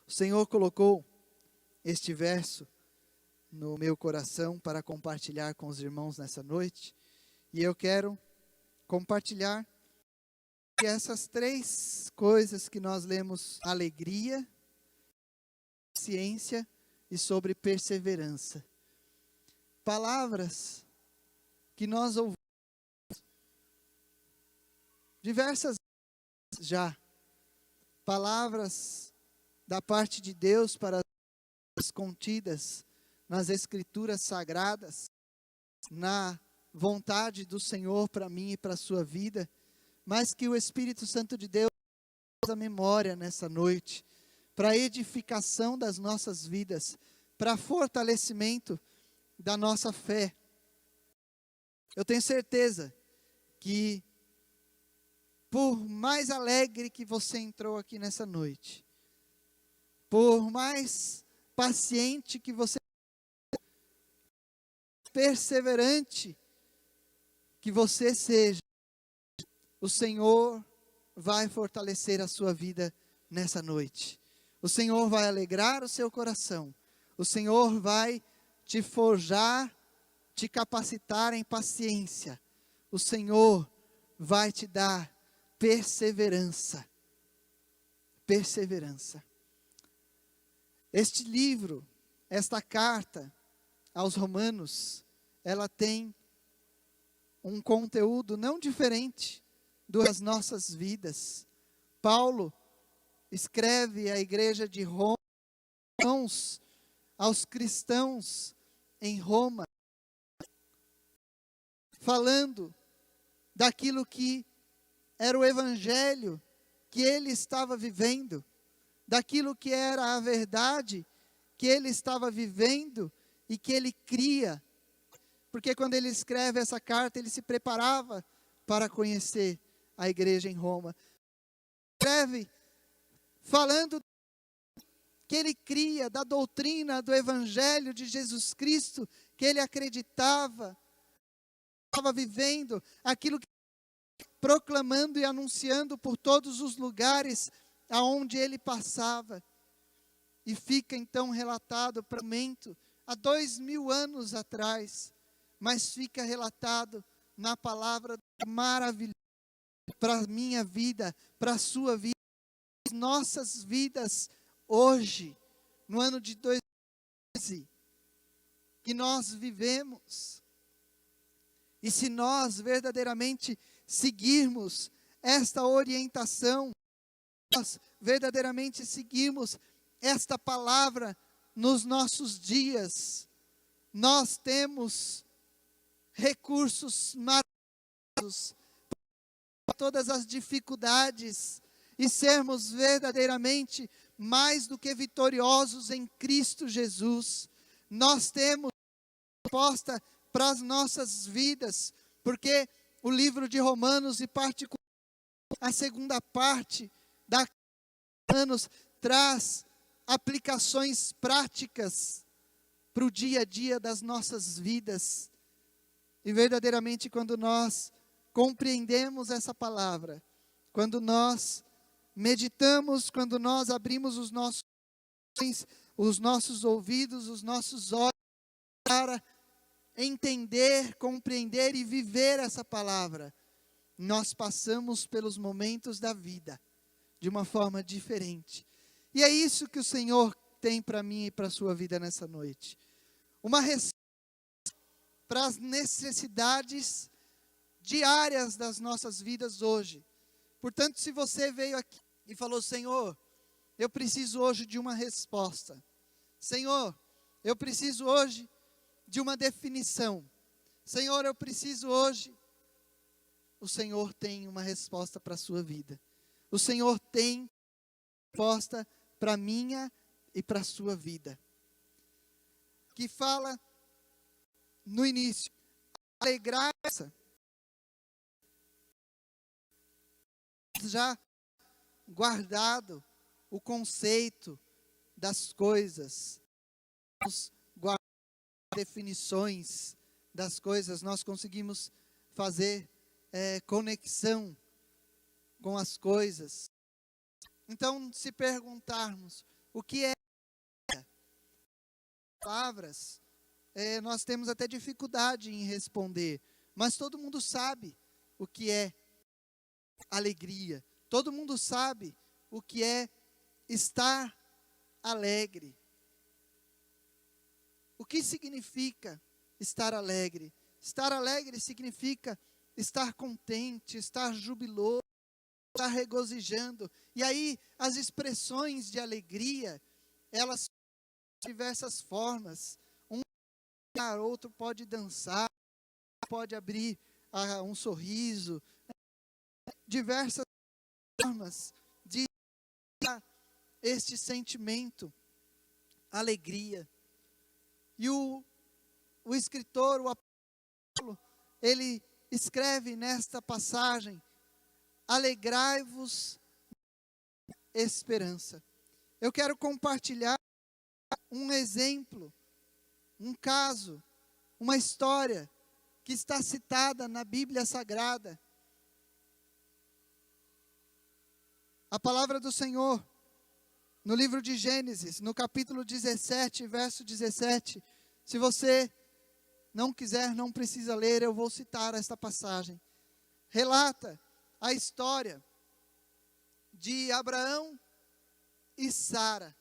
O Senhor colocou este verso no meu coração para compartilhar com os irmãos nessa noite. E eu quero compartilhar essas três coisas que nós lemos: alegria, paciência e sobre perseverança. Palavras que nós ouvimos diversas vezes já. Palavras da parte de Deus para as contidas nas Escrituras Sagradas, na vontade do Senhor para mim e para a sua vida, mas que o Espírito Santo de Deus nos a memória nessa noite, para edificação das nossas vidas, para fortalecimento da nossa fé. Eu tenho certeza que, por mais alegre que você entrou aqui nessa noite, por mais paciente que você, perseverante que você seja, o Senhor vai fortalecer a sua vida nessa noite. O Senhor vai alegrar o seu coração. O Senhor vai te forjar, te capacitar em paciência. O Senhor vai te dar perseverança. Perseverança. Este livro, esta carta aos Romanos, ela tem um conteúdo não diferente das nossas vidas. Paulo escreve à igreja de Roma, aos cristãos em Roma, falando daquilo que era o evangelho que ele estava vivendo, daquilo que era a verdade que ele estava vivendo e que ele cria. Porque quando ele escreve essa carta, ele se preparava para conhecer a igreja em Roma. Escreve falando que ele cria, da doutrina do evangelho de Jesus Cristo, que ele acreditava, estava vivendo, aquilo que proclamando e anunciando por todos os lugares aonde ele passava. E fica então relatado para o momento, há 2000 anos atrás, mas fica relatado na palavra maravilhosa para a minha vida, para a sua vida, nossas vidas hoje, no ano de 2015, que nós vivemos. E se nós verdadeiramente seguirmos esta orientação, nós verdadeiramente seguirmos esta palavra nos nossos dias, nós temos recursos maravilhosos para todas as dificuldades e sermos verdadeiramente mais do que vitoriosos em Cristo Jesus. Nós temos resposta para as nossas vidas, porque o livro de Romanos, e particularmente a segunda parte da Romanos, traz aplicações práticas para o dia a dia das nossas vidas. E verdadeiramente, quando nós compreendemos essa palavra, quando nós meditamos, quando nós abrimos os nossos ouvidos, os nossos olhos para entender, compreender e viver essa palavra, nós passamos pelos momentos da vida de uma forma diferente. E é isso que o Senhor tem para mim e para a sua vida nessa noite. Uma resposta para as necessidades diárias das nossas vidas hoje. Portanto, se você veio aqui e falou: Senhor, eu preciso hoje de uma resposta. Senhor, eu preciso hoje de uma definição. Senhor, eu preciso hoje. O Senhor tem uma resposta para a sua vida. O Senhor tem resposta para a minha e para a sua vida. Que fala no início: alegrar-se. Já guardado o conceito das coisas, guardado definições das coisas, nós conseguimos fazer conexão com as coisas. Então, se perguntarmos: O que é palavras? Nós temos até dificuldade em responder, mas todo mundo sabe o que é alegria. Todo mundo sabe o que é estar alegre. O que significa estar alegre? Estar alegre significa estar contente, estar jubiloso, estar regozijando. E aí, as expressões de alegria, elas têm diversas formas. Outro pode dançar, pode abrir um sorriso, diversas formas de dar este sentimento, alegria. E o escritor, o apóstolo, ele escreve nesta passagem: alegrai-vos esperança. Eu quero compartilhar um exemplo, um caso, uma história que está citada na Bíblia Sagrada. A palavra do Senhor, no livro de Gênesis, no capítulo 17, verso 17. Se você não quiser, não precisa ler, eu vou citar esta passagem. Relata a história de Abraão e Sara.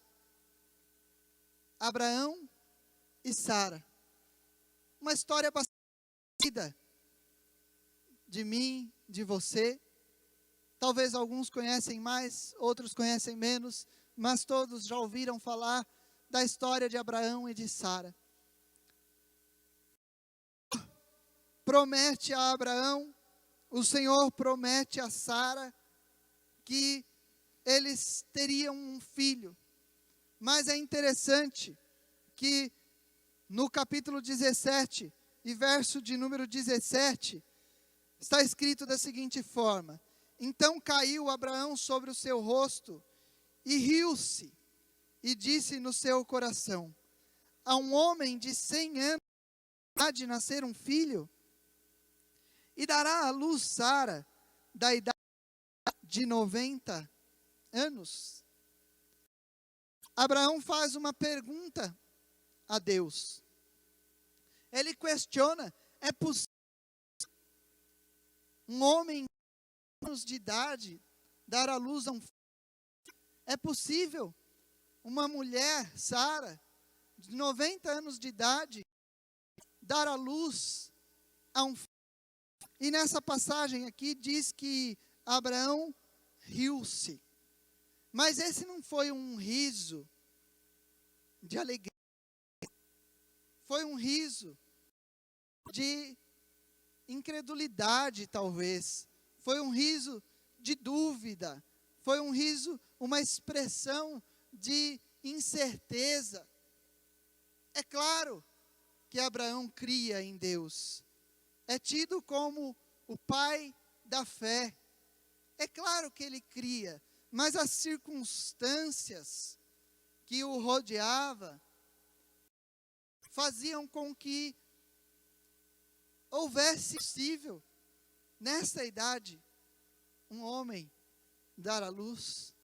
Abraão e Sara. Uma história bastante conhecida de mim, de você. Talvez alguns conhecem mais, outros conhecem menos, mas todos já ouviram falar da história de Abraão e de Sara. Promete a Abraão, o Senhor promete a Sara que eles teriam um filho. Mas é interessante que no capítulo 17 e verso de número 17, está escrito da seguinte forma: então caiu Abraão sobre o seu rosto e riu-se, e disse no seu coração: a um homem de 100 anos há de nascer um filho? E dará à luz Sara, da idade de 90 anos? Abraão faz uma pergunta a Deus. Ele questiona: é possível um homem de anos de idade dar à luz a um filho? É possível uma mulher, Sara, de 90 anos de idade, dar à luz a um filho? E nessa passagem aqui diz que Abraão riu-se. Mas esse não foi um riso de alegria. Foi um riso de incredulidade, talvez. Foi um riso de dúvida. Foi um riso, uma expressão de incerteza. É claro que Abraão cria em Deus. É tido como o pai da fé. É claro que ele cria, mas as circunstâncias que o rodeava faziam com que houvesse possível, nessa idade, um homem dar à luz,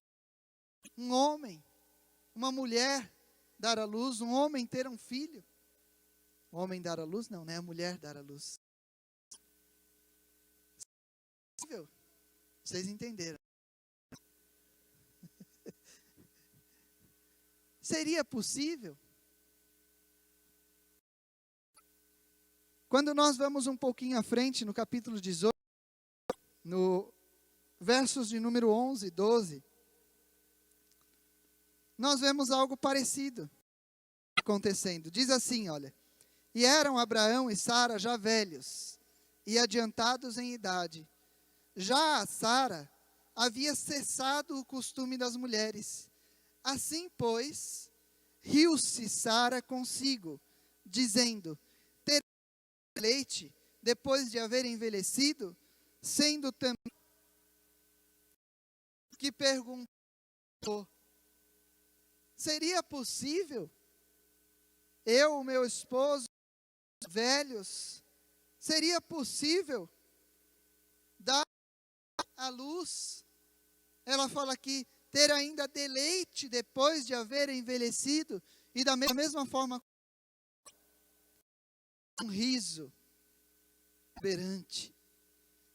um homem, uma mulher dar à luz, um homem ter um filho. O homem dar à luz, não, né? A mulher dar à luz. Vocês entenderam? Seria possível? Quando nós vamos um pouquinho à frente, no capítulo 18, no versos de número 11 e 12, nós vemos algo parecido acontecendo. Diz assim, olha: e eram Abraão e Sara já velhos e adiantados em idade. Já a Sara havia cessado o costume das mulheres. Assim, pois, riu-se Sara consigo, dizendo: terei leite depois de haver envelhecido, sendo também que perguntou: seria possível eu, meu esposo, velhos, seria possível dar à luz? Ela fala aqui: ter ainda deleite depois de haver envelhecido, e da mesma forma, um riso exuberante.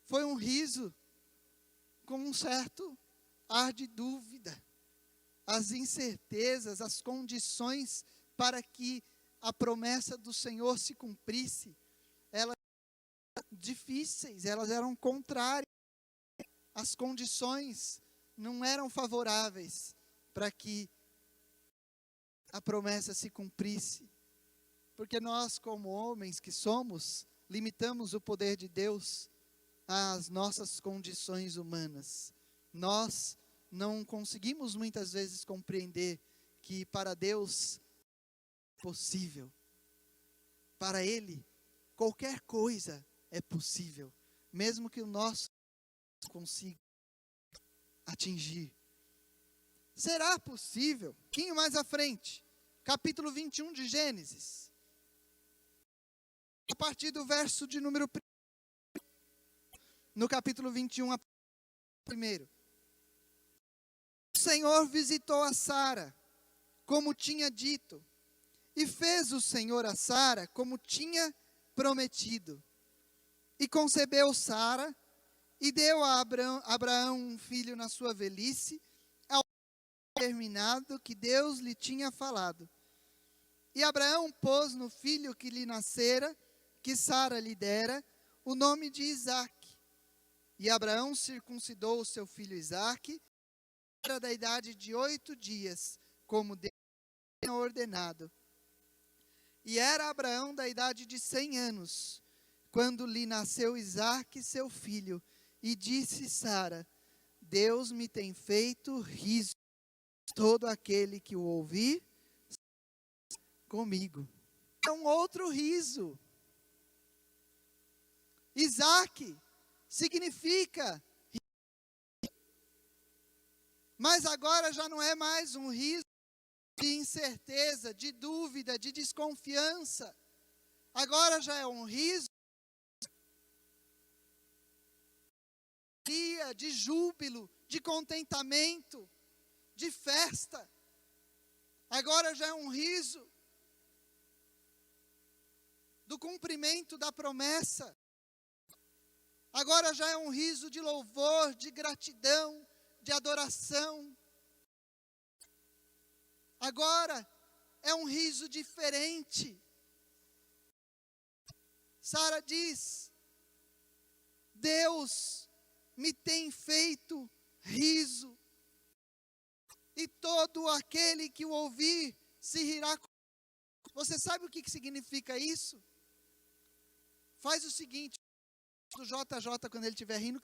Foi um riso com um certo ar de dúvida, as incertezas, as condições para que a promessa do Senhor se cumprisse, elas eram difíceis, elas eram contrárias, as condições não eram favoráveis para que a promessa se cumprisse, porque nós, como homens que somos, limitamos o poder de Deus às nossas condições humanas. Nós não conseguimos muitas vezes compreender que para Deus é possível. Para Ele, qualquer coisa é possível, mesmo que o nosso não consiga atingir. Será possível? Um pouquinho mais à frente, capítulo 21 de Gênesis, a partir do verso de número 1, no capítulo 21, primeiro. O Senhor visitou a Sara, como tinha dito, e fez o Senhor a Sara como tinha prometido. E concebeu Sara, e deu a Abraão um filho na sua velhice, ao determinado que Deus lhe tinha falado. E Abraão pôs no filho que lhe nascera, que Sara lhe dera, o nome de Isaque. E Abraão circuncidou o seu filho Isaque, era da idade de 8 dias, como Deus tinha ordenado. E era Abraão da idade de 100 anos, quando lhe nasceu Isaque, seu filho. E disse Sara: Deus me tem feito riso, todo aquele que o ouvir comigo. É um outro riso. Isaque significa riso, mas agora já não é mais um riso de incerteza, de dúvida, de desconfiança. Agora já é um riso de júbilo, de contentamento, de festa. Agora já é um riso do cumprimento da promessa. Agora já é um riso de louvor, de gratidão, de adoração. Agora é um riso diferente. Sara diz: Deus me tem feito riso, e todo aquele que o ouvir se rirá. Você sabe o que significa isso? Faz o seguinte, do JJ, quando ele estiver rindo,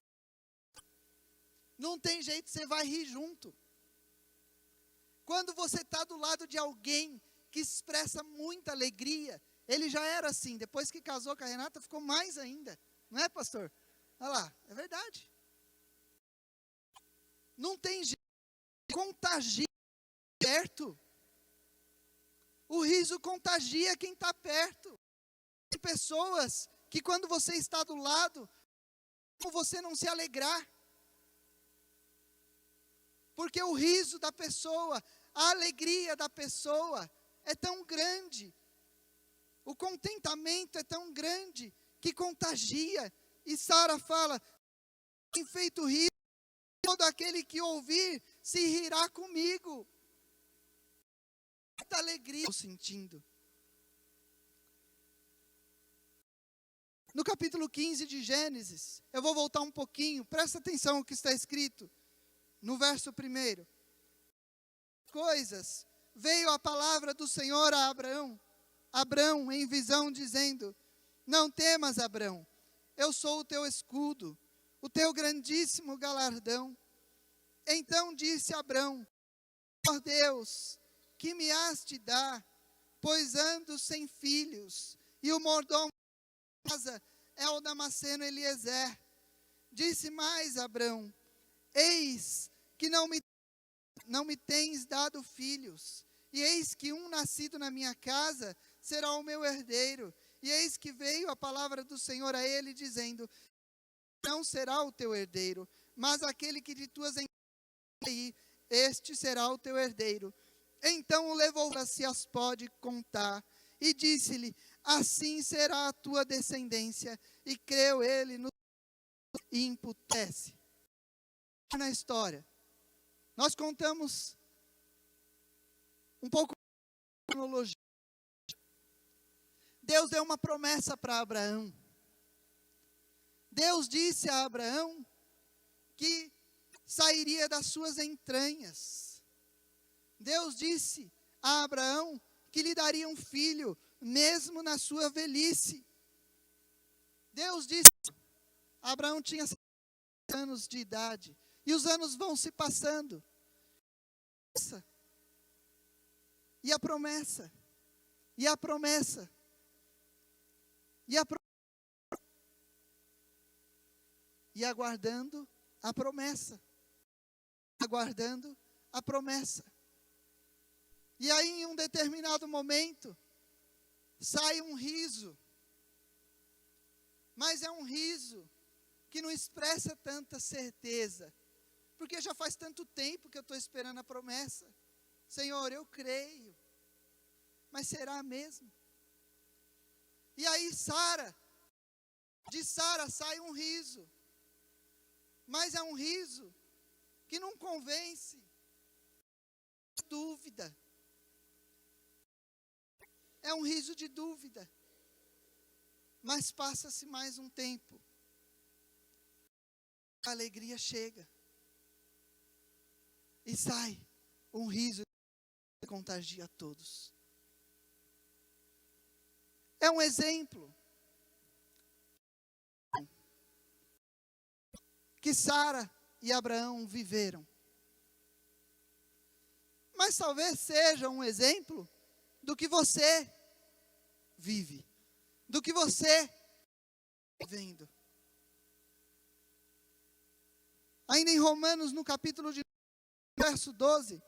não tem jeito, você vai rir junto. Quando você está do lado de alguém que expressa muita alegria, ele já era assim, depois que casou com a Renata, ficou mais ainda. Não é, pastor? Olha lá, é verdade. Não tem jeito, contagia perto. O riso contagia quem está perto. Tem pessoas que quando você está do lado, você não se alegrar. Porque o riso da pessoa, a alegria da pessoa é tão grande, o contentamento é tão grande que contagia. E Sara fala: tem feito rir, todo aquele que ouvir se rirá comigo. Muita alegria estou sentindo. No capítulo 15 de Gênesis, eu vou voltar um pouquinho, presta atenção no que está escrito. No verso 1, coisas, veio a palavra do Senhor a Abrão em visão, dizendo: não temas, Abrão, eu sou o teu escudo, o teu grandíssimo galardão. Então disse Abrão: ó Deus, que me has de dar, pois ando sem filhos, e o mordomo da casa é o Damasceno Eliezer. Disse mais Abrão: eis que não me tens dado filhos, e eis que um nascido na minha casa será o meu herdeiro. E eis que veio a palavra do Senhor a ele, dizendo: não será o teu herdeiro, mas aquele que de tuas entranhas este será o teu herdeiro. Então o levou para se as pode contar, e disse-lhe, assim será a tua descendência. E creu ele no e imputece. Na história, nós contamos um pouco de cronologia. Deus deu uma promessa para Abraão. Deus disse a Abraão que sairia das suas entranhas. Deus disse a Abraão que lhe daria um filho, mesmo na sua velhice. Deus disse, Abraão tinha 70 anos de idade, e os anos vão se passando. E a promessa, e a promessa, e a promessa, e aguardando a promessa, aguardando a promessa. E aí, em um determinado momento, sai um riso, mas é um riso que não expressa tanta certeza, porque já faz tanto tempo que eu estou esperando a promessa. Senhor, eu creio, mas será mesmo? E aí de Sara sai um riso, mas é um riso que não convence, dúvida. É um riso de dúvida. Mas passa-se mais um tempo. A alegria chega. E sai um riso que contagia a todos. É um exemplo que Sara e Abraão viveram. Mas talvez seja um exemplo do que você vive, do que você está vivendo. Ainda em Romanos, no capítulo de verso 12,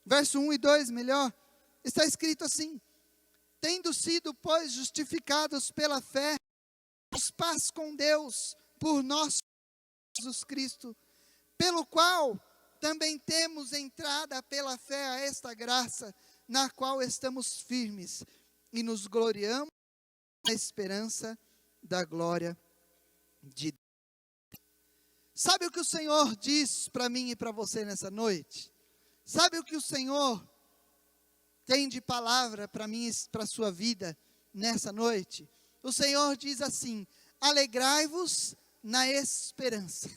verso 1 e 2, melhor, está escrito assim: tendo sido, pois, justificados pela fé, temos paz com Deus, por nosso Jesus Cristo, pelo qual também temos entrada pela fé a esta graça, na qual estamos firmes e nos gloriamos na esperança da glória de Deus. Sabe o que o Senhor diz para mim e para você nessa noite? Sabe o que o Senhor tem de palavra para mim e para a sua vida nessa noite? O Senhor diz assim: alegrai-vos na esperança.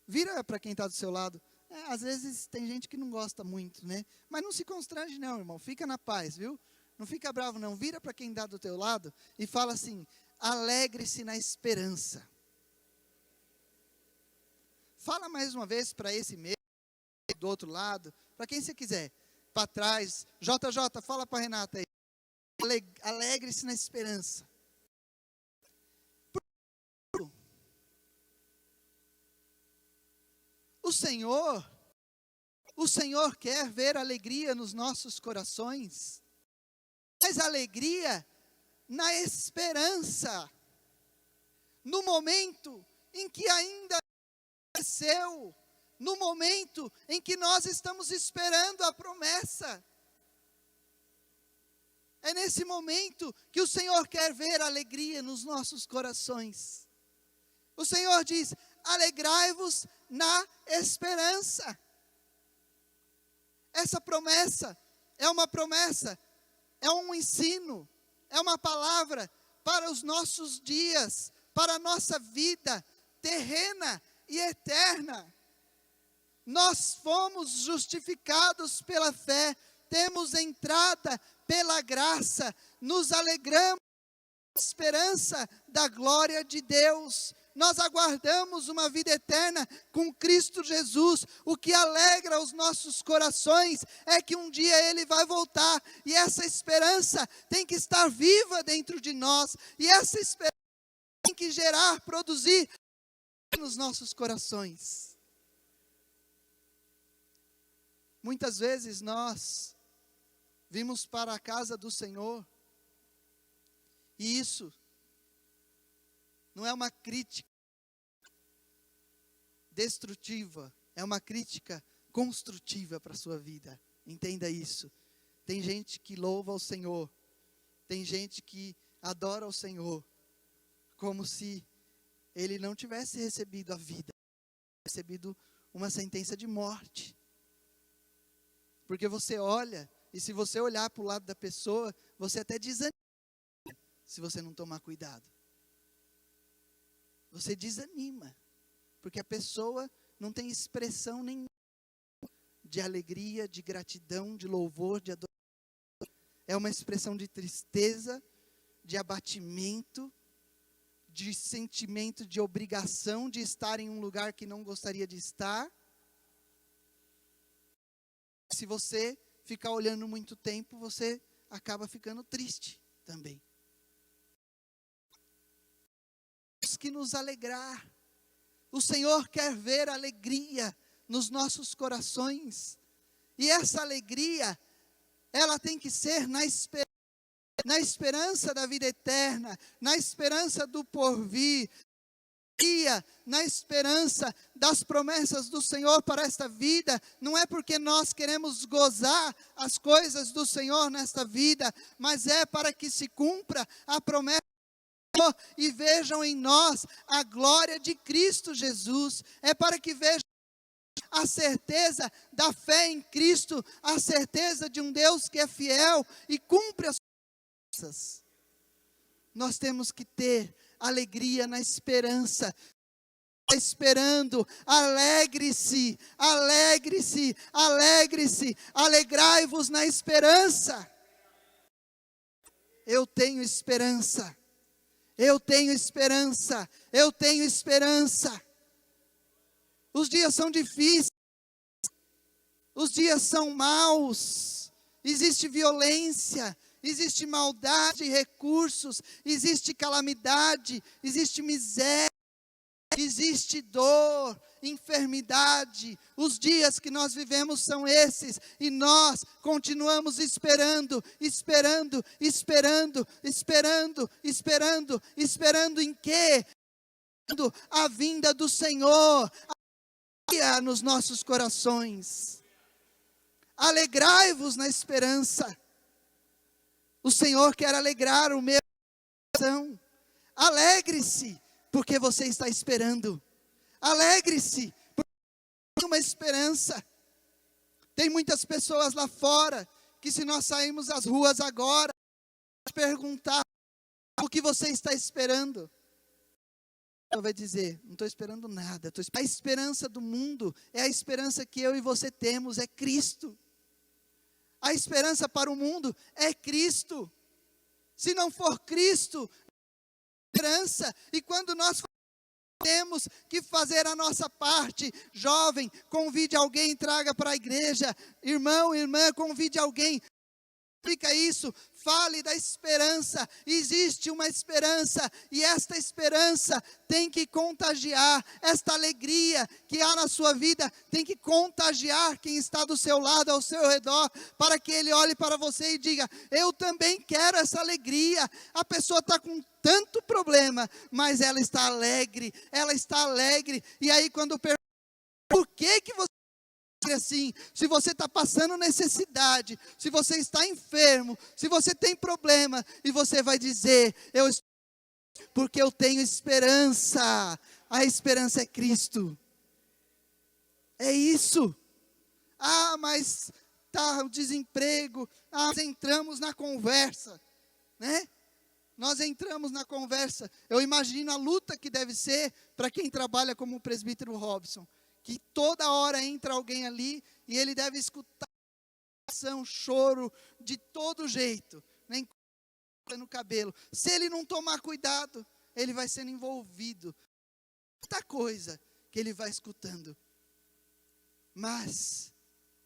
Vira para quem está do seu lado. Às vezes tem gente que não gosta muito, né? Mas não se constrange não, irmão. Fica na paz, viu? Não fica bravo não. Vira para quem está do teu lado e fala assim: alegre-se na esperança. Fala mais uma vez para esse mesmo, do outro lado, para quem você quiser. Para trás. JJ, fala para Renata aí. Alegre-se na esperança. O Senhor quer ver alegria nos nossos corações, mas alegria na esperança, no momento em que ainda não aconteceu, no momento em que nós estamos esperando a promessa. É nesse momento que o Senhor quer ver alegria nos nossos corações. O Senhor diz: alegrai-vos na esperança. Essa promessa é uma promessa, é um ensino, é uma palavra para os nossos dias, para a nossa vida terrena e eterna. Nós fomos justificados pela fé, temos entrada pela graça, nos alegramos na esperança da glória de Deus. Nós aguardamos uma vida eterna com Cristo Jesus. O que alegra os nossos corações é que um dia Ele vai voltar. E essa esperança tem que estar viva dentro de nós. E essa esperança tem que gerar, produzir nos nossos corações. Muitas vezes nós vimos para a casa do Senhor. E isso não é uma crítica destrutiva é uma crítica construtiva para a sua vida. Entenda isso. Tem gente que louva ao Senhor, tem gente que adora ao Senhor, como se ele não tivesse recebido a vida, recebido uma sentença de morte. Porque você olha, e se você olhar para o lado da pessoa, você até desanima, se você não tomar cuidado. Você desanima, porque a pessoa não tem expressão nenhuma de alegria, de gratidão, de louvor, de adoração. É uma expressão de tristeza, de abatimento, de sentimento de obrigação de estar em um lugar que não gostaria de estar. Se você ficar olhando muito tempo, você acaba ficando triste também. Temos que nos alegrar. O Senhor quer ver alegria nos nossos corações. E essa alegria, ela tem que ser na esperança da vida eterna, na esperança do porvir, na esperança das promessas do Senhor para esta vida. Não é porque nós queremos gozar as coisas do Senhor nesta vida, mas é para que se cumpra a promessa do Senhor e vejam em nós a glória de Cristo Jesus. É para que vejam a certeza da fé em Cristo, a certeza de um Deus que é fiel e cumpre as promessas. Nós temos que ter alegria na esperança, esperando. Alegre-se, alegre-se, alegre-se, alegrai-vos na esperança. Eu tenho esperança, eu tenho esperança, eu tenho esperança. Os dias são difíceis, os dias são maus, existe violência, existe maldade, recursos, existe calamidade, existe miséria, existe dor, enfermidade. Os dias que nós vivemos são esses, e nós continuamos esperando, esperando, esperando, esperando, esperando, esperando em quê? A vinda do Senhor, nos nossos corações. Alegrai-vos na esperança. O Senhor quer alegrar o meu coração. Alegre-se, porque você está esperando. Alegre-se, porque tem uma esperança. Tem muitas pessoas lá fora, que se nós sairmos às ruas agora, perguntar o que você está esperando, ela vai dizer, não estou esperando nada. A esperança do mundo é a esperança que eu e você temos, é Cristo. A esperança para o mundo é Cristo. Se não for Cristo, esperança. E quando nós temos que fazer a nossa parte, jovem, convide alguém, traga para a igreja. Irmão, irmã, convide alguém. Explica isso, fale da esperança. Existe uma esperança, e esta esperança tem que contagiar. Esta alegria que há na sua vida tem que contagiar quem está do seu lado, ao seu redor, para que ele olhe para você e diga, eu também quero essa alegria. A pessoa está com tanto problema, mas ela está alegre, e aí quando pergunta, por que você assim? Se você está passando necessidade, se você está enfermo, se você tem problema, e você vai dizer, porque eu tenho esperança. A esperança é Cristo. É isso. Mas tá o desemprego. Nós entramos na conversa, né? Nós entramos na conversa. Eu imagino a luta que deve ser para quem trabalha como o presbítero Robson, que toda hora entra alguém ali e ele deve escutar choro de todo jeito, nem no cabelo. Se ele não tomar cuidado, ele vai sendo envolvido. Muita coisa que ele vai escutando. Mas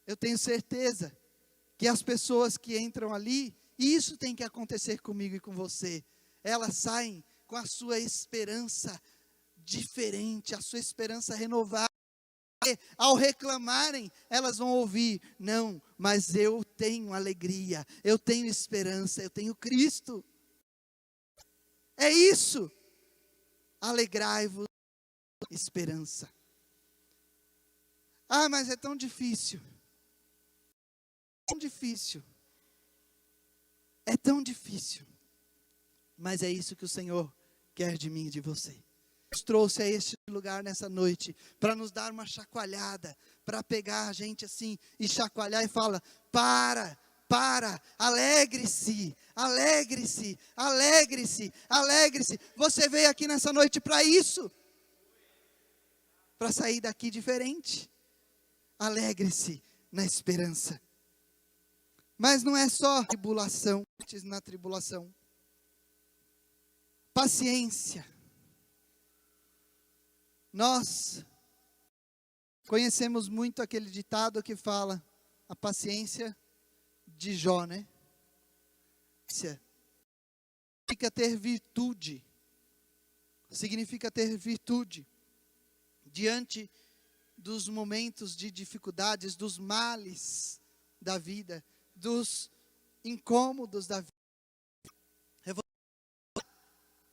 eu tenho certeza que as pessoas que entram ali, e isso tem que acontecer comigo e com você, elas saem com a sua esperança diferente, a sua esperança renovada. Ao reclamarem, elas vão ouvir, não, mas eu tenho alegria, eu tenho esperança, eu tenho Cristo. É isso. Alegrai-vos, esperança. Ah, mas é tão difícil. Tão difícil. É tão difícil. Mas é isso que o Senhor quer de mim e de você. Nos trouxe a este lugar nessa noite para nos dar uma chacoalhada, para pegar a gente assim e chacoalhar e fala: para, alegre-se, alegre-se, alegre-se, alegre-se. Você veio aqui nessa noite para isso, para sair daqui diferente. Alegre-se na esperança. Mas não é só tribulação, na tribulação. Paciência. Nós conhecemos muito aquele ditado que fala a paciência de Jó, né? Significa ter virtude. Significa ter virtude diante dos momentos de dificuldades, dos males da vida, dos incômodos da vida.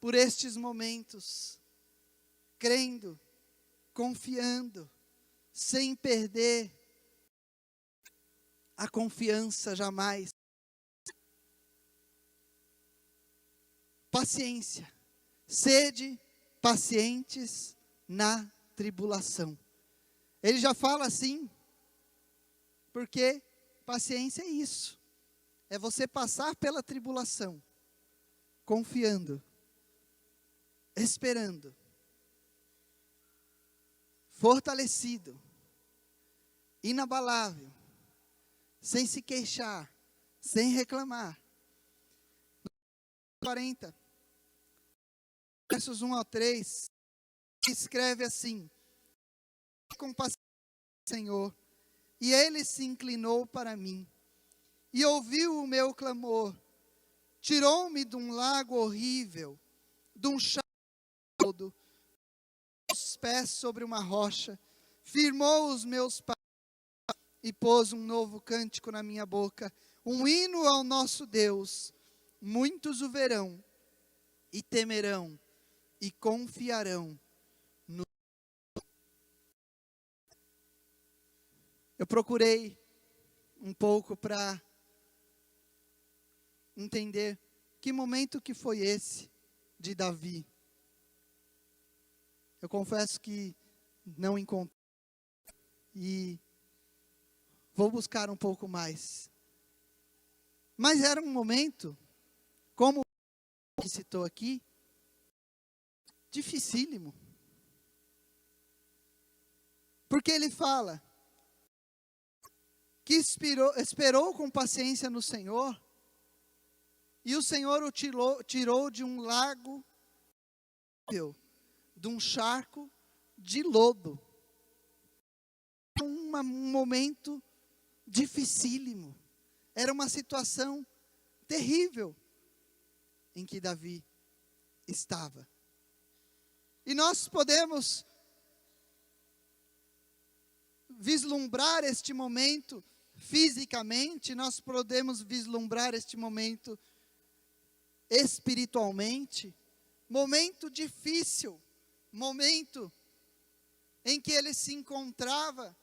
Por estes momentos, crendo, confiando, sem perder a confiança jamais. Paciência. Sede pacientes na tribulação. Ele já fala assim, porque paciência é isso. É você passar pela tribulação, confiando, esperando, fortalecido, inabalável, sem se queixar, sem reclamar. 40, versos 1 ao 3, escreve assim: com paciência, Senhor, e ele se inclinou para mim, e ouviu o meu clamor, tirou-me de um lago horrível, de um todo, os pés sobre uma rocha, firmou os meus pés e pôs um novo cântico na minha boca, um hino ao nosso Deus. Muitos o verão e temerão e confiarão no. Eu procurei um pouco para entender que momento que foi esse de Davi. Eu confesso que não encontrei e vou buscar um pouco mais. Mas era um momento, como que citou aqui, dificílimo. Porque ele fala que esperou com paciência no Senhor, e o Senhor o tirou de um lago, de um charco de lodo. Um momento dificílimo. Era uma situação terrível em que Davi estava. E nós podemos vislumbrar este momento fisicamente, nós podemos vislumbrar este momento espiritualmente, momento difícil, momento em que ele se encontrava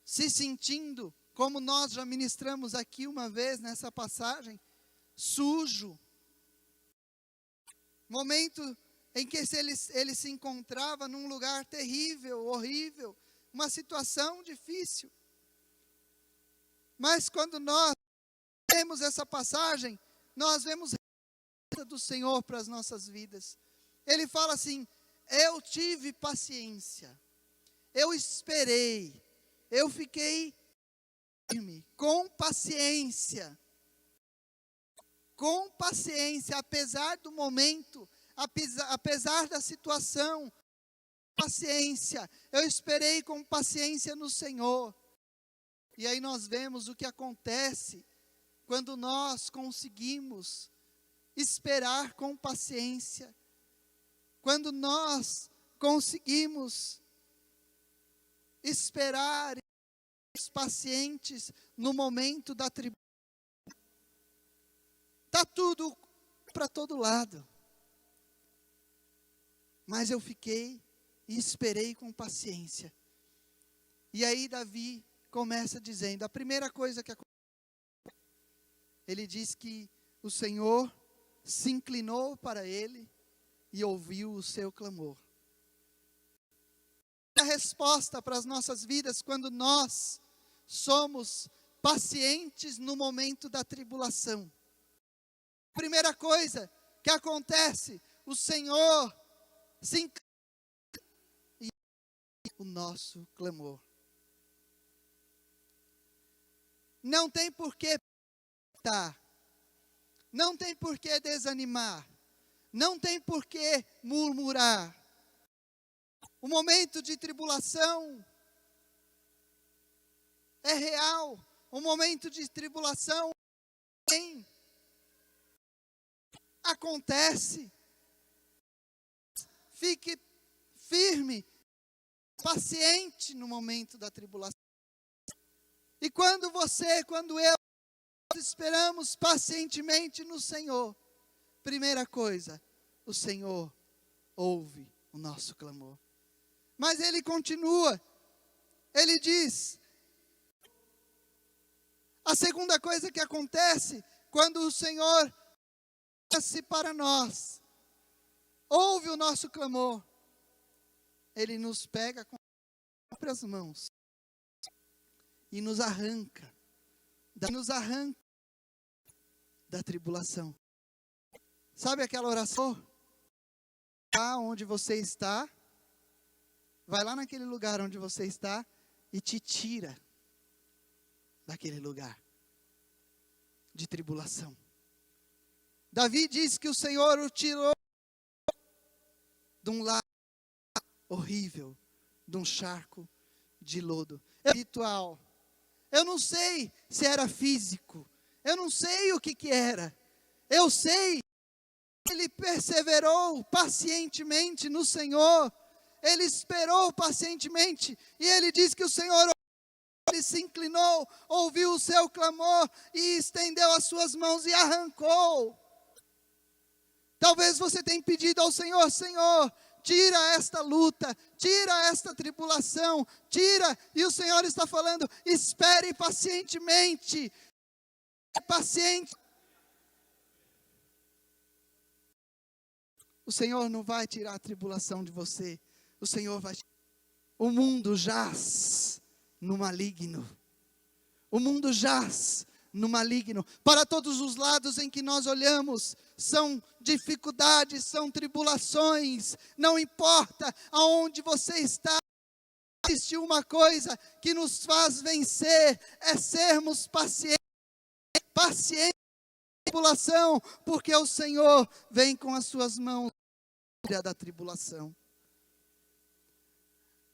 se sentindo, como nós já ministramos aqui uma vez nessa passagem, sujo. Momento em que ele se encontrava num lugar terrível, horrível, uma situação difícil. Mas quando nós vemos essa passagem, nós vemos a resposta do Senhor para as nossas vidas. Ele fala assim: eu tive paciência, eu esperei, eu fiquei firme, com paciência, apesar do momento, apesar da situação, paciência, eu esperei com paciência no Senhor. E aí nós vemos o que acontece quando nós conseguimos esperar com paciência, quando nós conseguimos esperar pacientes no momento da tribulação. Está tudo para todo lado. Mas eu fiquei e esperei com paciência. E aí Davi começa dizendo, a primeira coisa que aconteceu, ele diz que o Senhor se inclinou para ele e ouviu o seu clamor. A resposta para as nossas vidas quando nós somos pacientes no momento da tribulação. Primeira coisa que acontece, o Senhor se inclina e ouve o nosso clamor. Não tem por que estar, não tem por que desanimar, não tem por que murmurar. O momento de tribulação é real, o momento de tribulação acontece. Fique firme, paciente no momento da tribulação. E quando eu esperamos pacientemente no Senhor, primeira coisa, o Senhor ouve o nosso clamor. Mas ele continua, ele diz, a segunda coisa que acontece, quando o Senhor se para nós, ouve o nosso clamor, ele nos pega com as próprias mãos e nos arranca da tribulação. Sabe aquela oração? Lá onde você está, vai lá naquele lugar onde você está e te tira daquele lugar de tribulação. Davi diz que o Senhor o tirou de um lago horrível, de um charco de lodo. Espiritual. Eu não sei se era físico, eu não sei o que era. Eu sei que ele perseverou pacientemente no Senhor, ele esperou pacientemente, e ele diz que o Senhor, ele se inclinou, ouviu o seu clamor, e estendeu as suas mãos e arrancou. Talvez você tenha pedido ao Senhor, Senhor, tira esta luta, tira esta tribulação, tira, e o Senhor está falando, espere pacientemente, paciente. O Senhor não vai tirar a tribulação de você, o Senhor vai. O mundo jaz no maligno, o mundo jaz no maligno, para todos os lados em que nós olhamos, são dificuldades, são tribulações, não importa aonde você está, existe uma coisa que nos faz vencer, é sermos pacientes na tribulação, porque o Senhor vem com as suas mãos da tribulação.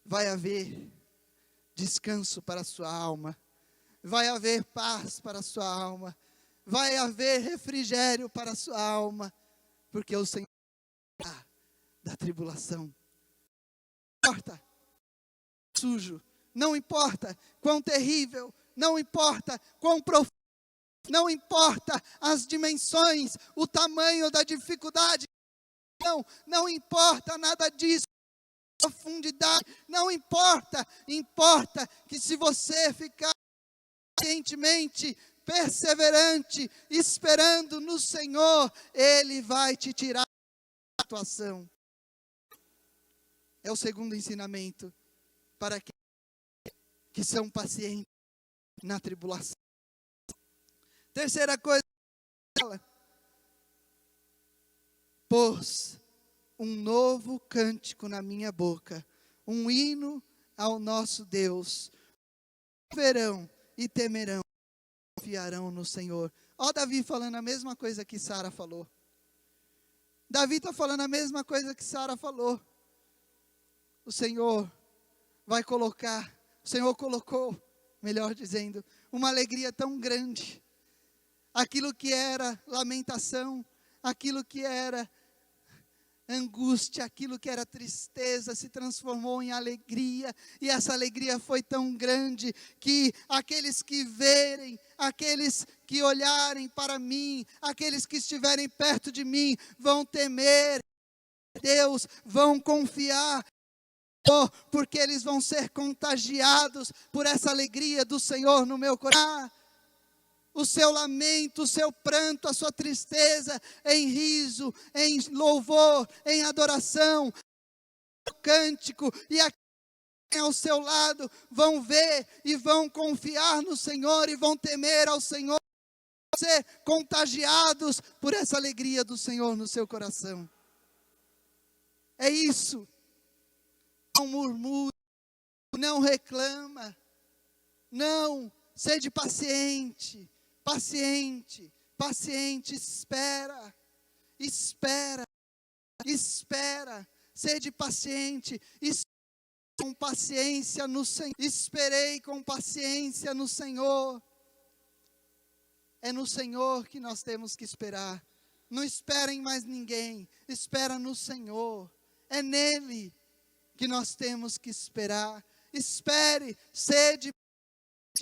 Vai haver descanso para a sua alma, vai haver paz para a sua alma, vai haver refrigério para a sua alma, porque o Senhor da tribulação. Não importa sujo, não importa quão terrível, não importa quão profundo, não importa as dimensões, o tamanho da dificuldade, não importa nada disso, profundidade, não importa, importa que se você ficar pacientemente, perseverante, esperando no Senhor, Ele vai te tirar da situação. É o segundo ensinamento para que são pacientes na tribulação. Terceira coisa, pôs um novo cântico na minha boca, um hino ao nosso Deus. Verão e temerão, confiarão no Senhor. Ó Davi falando a mesma coisa que Sara falou. Davi está falando a mesma coisa que Sara falou. O Senhor vai colocar, o Senhor colocou, melhor dizendo, uma alegria tão grande. Aquilo que era lamentação, aquilo que era angústia, aquilo que era tristeza se transformou em alegria, e essa alegria foi tão grande que aqueles que verem, aqueles que olharem para mim, aqueles que estiverem perto de mim, vão temer Deus, vão confiar porque eles vão ser contagiados por essa alegria do Senhor no meu coração. O seu lamento, o seu pranto, a sua tristeza em riso, em louvor, em adoração, cântico, e aqui ao seu lado vão ver e vão confiar no Senhor e vão temer ao Senhor, ser contagiados por essa alegria do Senhor no seu coração. É isso. Não murmura, não reclama, não, sede paciente, paciente, paciente, espera, espera, espera, sede paciente, com paciência no Senhor, esperei com paciência no Senhor. É no Senhor que nós temos que esperar. Não espera em mais ninguém, espera no Senhor. É nele que nós temos que esperar. Espere, sede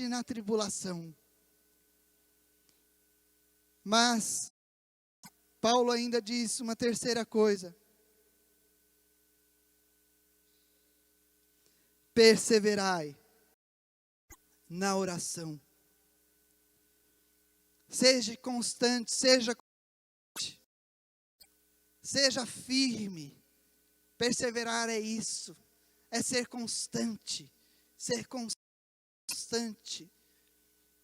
na tribulação. Mas Paulo ainda diz uma terceira coisa. Perseverai na oração. Seja constante, seja firme. Perseverar é isso, é ser constante,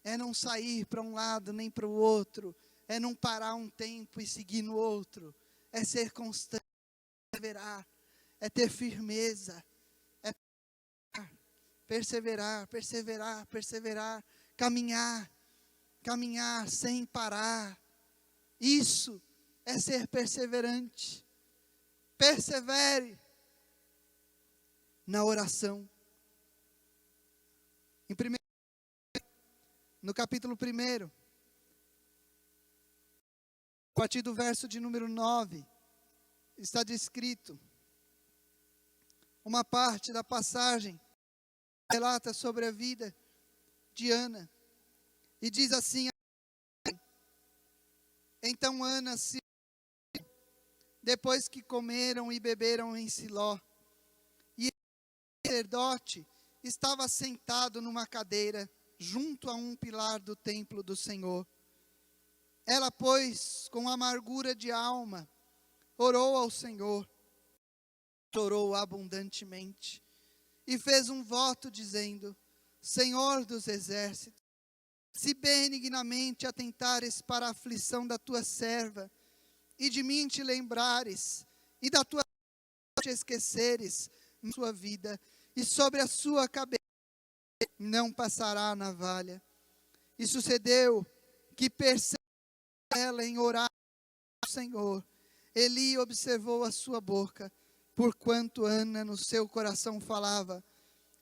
é não sair para um lado nem para o outro, é não parar um tempo e seguir no outro, é ser constante, perseverar, é ter firmeza, é perseverar, caminhar sem parar. Isso é ser perseverante. Persevere na oração. No capítulo 1, a partir do verso de número 9, está descrito uma parte da passagem que relata sobre a vida de Ana. E diz assim: então Ana se depois que comeram e beberam em Siló, e o sacerdote estava sentado numa cadeira, junto a um pilar do templo do Senhor. Ela, pois, com amargura de alma, orou ao Senhor, chorou abundantemente, e fez um voto dizendo: Senhor dos exércitos, se benignamente atentares para a aflição da tua serva, e de mim te lembrares, e da tua te esqueceres na sua vida, e sobre a sua cabeça não passará a navalha. E sucedeu que percebeu ela em orar ao Senhor. Eli observou a sua boca, porquanto Ana no seu coração falava,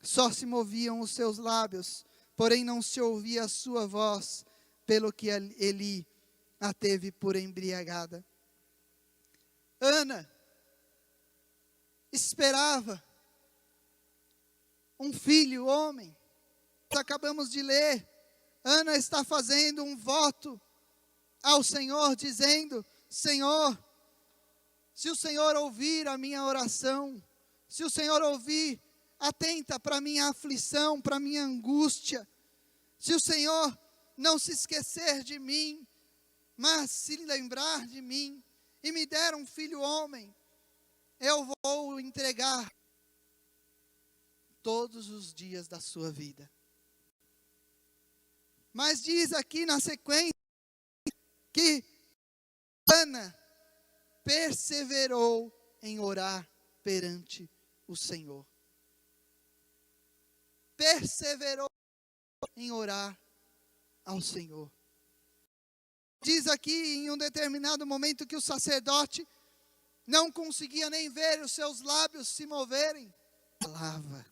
só se moviam os seus lábios, porém não se ouvia a sua voz, pelo que Eli a teve por embriagada. Ana esperava um filho, homem. Nós acabamos de ler. Ana está fazendo um voto ao Senhor, dizendo: Senhor, se o Senhor ouvir a minha oração, se o Senhor ouvir, atenta para a minha aflição, para a minha angústia, se o Senhor não se esquecer de mim, mas se lembrar de mim, e me der um filho homem, eu vou entregar todos os dias da sua vida. Mas diz aqui na sequência que Ana perseverou em orar perante o Senhor. Perseverou em orar ao Senhor. Diz aqui em um determinado momento que o sacerdote não conseguia nem ver os seus lábios se moverem. Falava.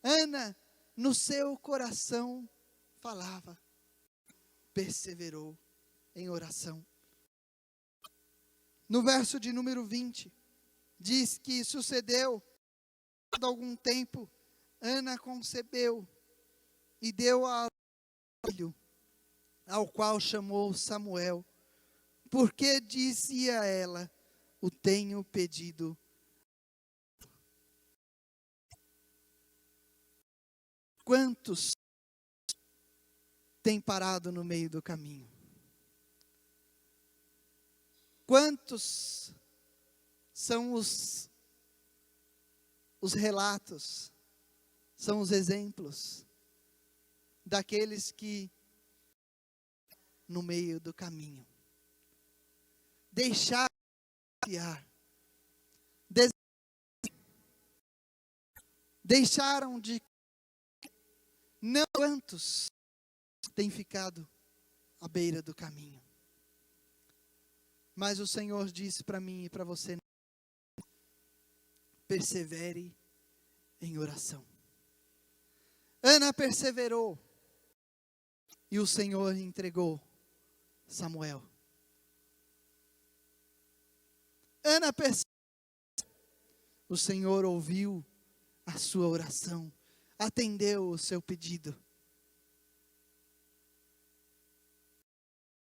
Ana, no seu coração, falava. Perseverou em oração. No verso de número 20, diz que sucedeu, há algum tempo, Ana concebeu e deu a filho, ao qual chamou Samuel, porque dizia ela: o tenho pedido. quantos têm parado no meio do caminho? Quantos são os relatos, são os exemplos daqueles que no meio do caminho deixaram de confiar, deixaram de não, quantos têm ficado à beira do caminho. Mas o Senhor disse para mim e para você: persevere em oração. Ana perseverou e o Senhor entregou Samuel. Ana perseverou, o Senhor ouviu a sua oração, atendeu o seu pedido.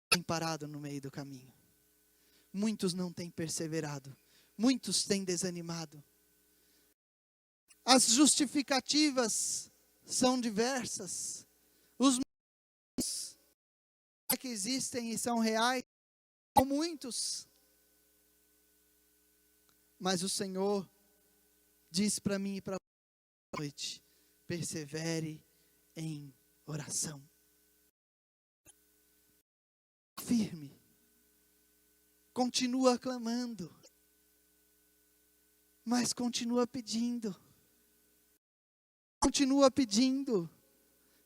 Tem parado no meio do caminho. Muitos não têm perseverado, muitos têm desanimado. As justificativas são diversas. Os motivos que existem e são reais são muitos. Mas o Senhor diz para mim e para você esta noite: persevere em oração. Firme. Continua clamando. Mas continua pedindo. Continua pedindo.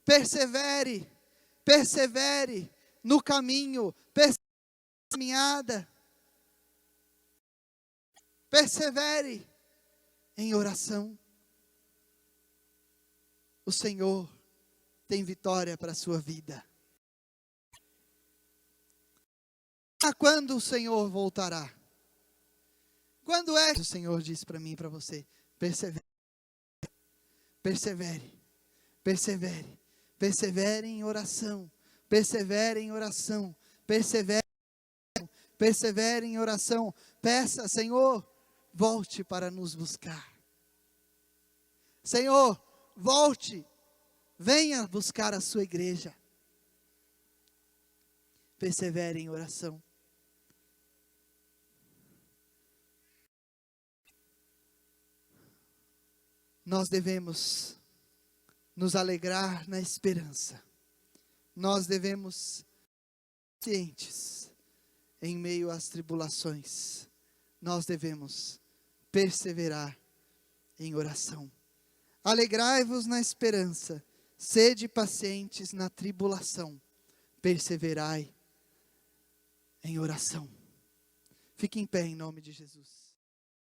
Persevere. Persevere no caminho. Persevere na caminhada. Persevere em oração. O Senhor tem vitória para a sua vida. Quando o Senhor voltará? Quando é que o Senhor disse para mim e para você? Persevere. Persevere. Persevere. Persevere em oração. Persevere em oração. Persevere. Persevere em oração. Peça: Senhor, volte para nos buscar. Senhor, volte. Venha buscar a sua igreja. Persevere em oração. Nós devemos nos alegrar na esperança. Nós devemos ser cientes em meio às tribulações. Nós devemos perseverar em oração. Alegrai-vos na esperança, sede pacientes na tribulação, perseverai em oração. Fique em pé em nome de Jesus.